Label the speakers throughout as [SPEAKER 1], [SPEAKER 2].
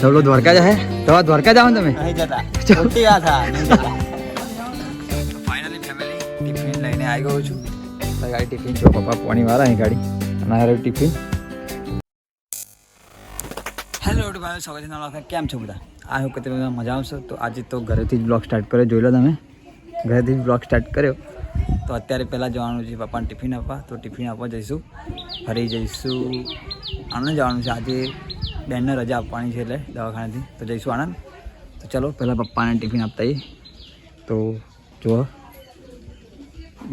[SPEAKER 1] सब लोग द्वारका जाए तो द्वारका जाओ તમે
[SPEAKER 2] नहीं जाता छोटी बात था नहीं जाता
[SPEAKER 1] ફાઇનલી ફેમિલી ટિફિન લઈને આવી ગયો છું તો ગાડી ટિફિન જો પપ્પા પાણી વાળા અહીં ગાડી અને આ ટિફિન હેલો ભાઈ સ્વાગત છે તમારા કેમ છો બધા આ હું કે તમે મજા આવશો તો આજે તો ઘરેથી જ બ્લોગ સ્ટાર્ટ કર્યો જોઈ લો તમે ઘરેથી જ બ્લોગ સ્ટાર્ટ કર્યો તો અત્યારે પહેલાં જવાનું છે પપ્પાને ટિફિન આપવા તો ટિફિન આપવા જઈશું ફરી જઈશું આણંદ જવાનું છે આજે બેનને રજા આપવાની છે એટલે દવાખાનેથી તો જઈશું આણંદ તો ચલો પહેલાં પપ્પાને ટિફિન આપતા આવીએ તો જુઓ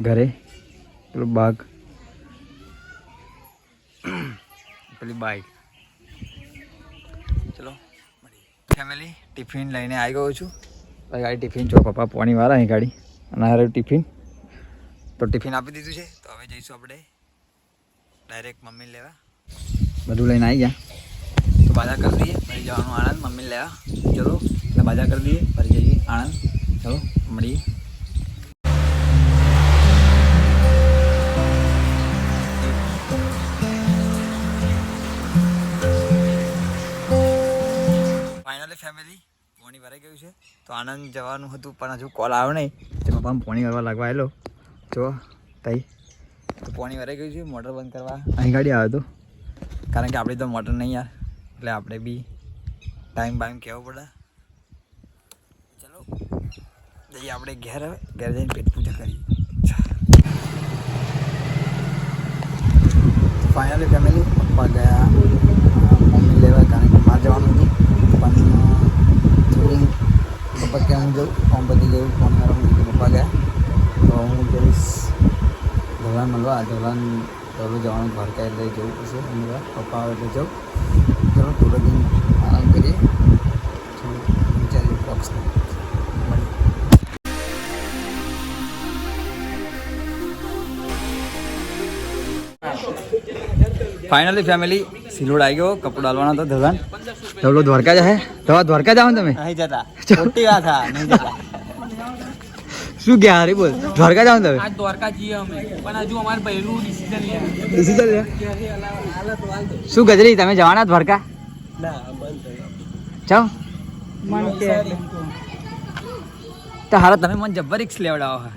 [SPEAKER 1] ઘરે પેલું બાગ પેલી બાઇક ચલો ફેમિલી ટિફિન લઈને આવી ગયો છું ભાઈ ગાડી ટિફિન જો પપ્પા પાણી વાળા અહીં ગાડી અને હારે ટિફિન તો ટિફિન આપી દીધું છે તો હવે જઈશું આપણે ડાયરેક્ટ મમ્મીને લેવા બધું લઈને આવી ગયા તો બાजार કરી દઈએ ફરી જવાનું આણંદ મમ્મીને લેવા ચલો એટલે બાजार કરી દઈએ ફરી જઈએ આણંદ ચલો મળીએ ફાઇનલી ફેમિલી પોણી ભરાઈ ગયું છે તો આણંદ જવાનું હતું પણ હજુ કોલ આવ્યો નહીં તે પપ્પાને પોણી ભરવા લાગવા આવેલો જો તઈ તો પોણી ભરાઈ ગયું છે મોટર બંધ કરવા અહીં ગાડી આવે તો કારણ કે આપણી તો મોટર નહીં યાર એટલે આપણે બી ટાઈમ બાઈમ કહેવો પડે ચલો જઈએ આપણે ઘેર જઈને પેટ પૂજા કરીએ ફાઇનલી ફેમિલી પપ્પા ગયા મમ્મી લેવા કારણ કે બહાર જવાનું હતું પણ થોડી પપ્પા ક્યાં હું જાઉં ફોન પતી ગયું ફોન કરવાનું કીધું પપ્પા ગયા તો હું જઈશ ધોલાન મળવા ધોલાન જવાનું દ્વારકા એટલે જવું પડશે અમે પપ્પા આવે એટલે જાઉં ચલો થોડો દિન આરામ કરીએ વિચારીએ બોક્સ ફાઇનલી ફેમિલી સિલોડ આવી ગયો કપડો ડાલવાનો હતો ધોલાન ધોલો દ્વારકા જાય તો દ્વારકા જાઓ તમે
[SPEAKER 2] नहीं जाता छोटी बात था नहीं जाता
[SPEAKER 1] શું ગયા હરી બોલ દ્વારકા જાઓ તમે
[SPEAKER 3] आज द्वारका जिए हमें पण हजू हमारे पहलू डिसीजन लिया
[SPEAKER 1] ડિસિઝન લે શું ગજરી તમે જવાના દ્વારકા
[SPEAKER 2] ना बंद
[SPEAKER 1] જાઓ તો હારા તમે મને જબ્બર રિક્સ લેવડાવો હા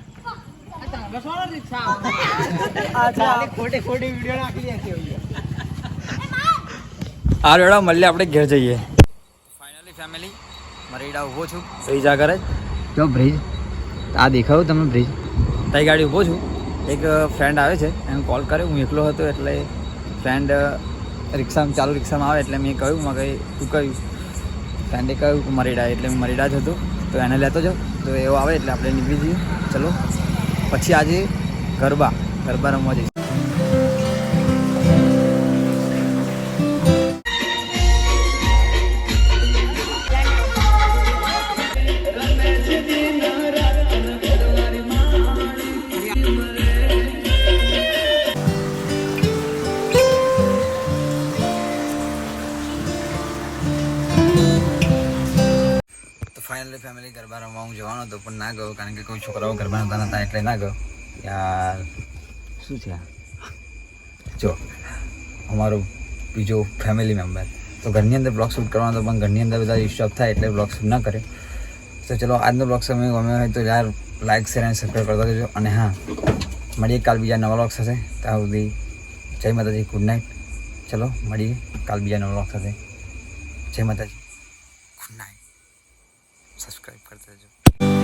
[SPEAKER 2] खोटे खोटे वीडियो नाख लिया
[SPEAKER 1] આ રેડા મળીએ આપણે ઘેર જઈએ ફાઇનલી ફેમિલી મરીડા ઊભો છું બ્રિજ આગળ જ જો બ્રિજ આ દેખાયું તમને બ્રિજ તઈ ગાડી ઊભો છું એક ફ્રેન્ડ આવે છે એને કોલ કર્યો હું એકલો હતો એટલે ફ્રેન્ડ રિક્ષામાં ચાલુ રિક્ષામાં આવે એટલે મેં કહ્યું મેં કહી તું કહ્યું ફ્રેન્ડે કહ્યું કે મરીડા એટલે હું મરીડા જ હતો તો એને લેતો જાઉં તો એવો આવે એટલે આપણે નીકળી જઈએ ચલો પછી આજે ગરબા રમવા જઈશું ફાઇનલી ફેમિલી ગરબા રમવા હું જવાનો હતો પણ ના ગયો કારણ કે કોઈ છોકરાઓ ગરબા રમતા નતા એટલે ના ગયો યાર શું છે જો અમારો બીજો ફેમિલી મેમ્બર તો ઘરની અંદર બ્લોગ શૂટ કરવાનો હતો પણ ઘરની અંદર બધા ડિસ્ટર્બ થાય એટલે બ્લોગ શૂટ ના કરે તો ચલો આજનો બ્લોગ સમય ગમે હોય તો યાર લાઈક શેર અને સબસ્ક્રાઈબ કરતા રહેજો અને હા મળીએ કાલ બીજા નવા બ્લોગ સાથે ત્યાં સુધી જય માતાજી ગુડ નાઇટ ચલો મળીએ કાલ બીજા નવા બ્લોગ સાથે જય માતાજી ગુડ નાઇટ સબસ્ક્રાઈબ કરતા રહેજો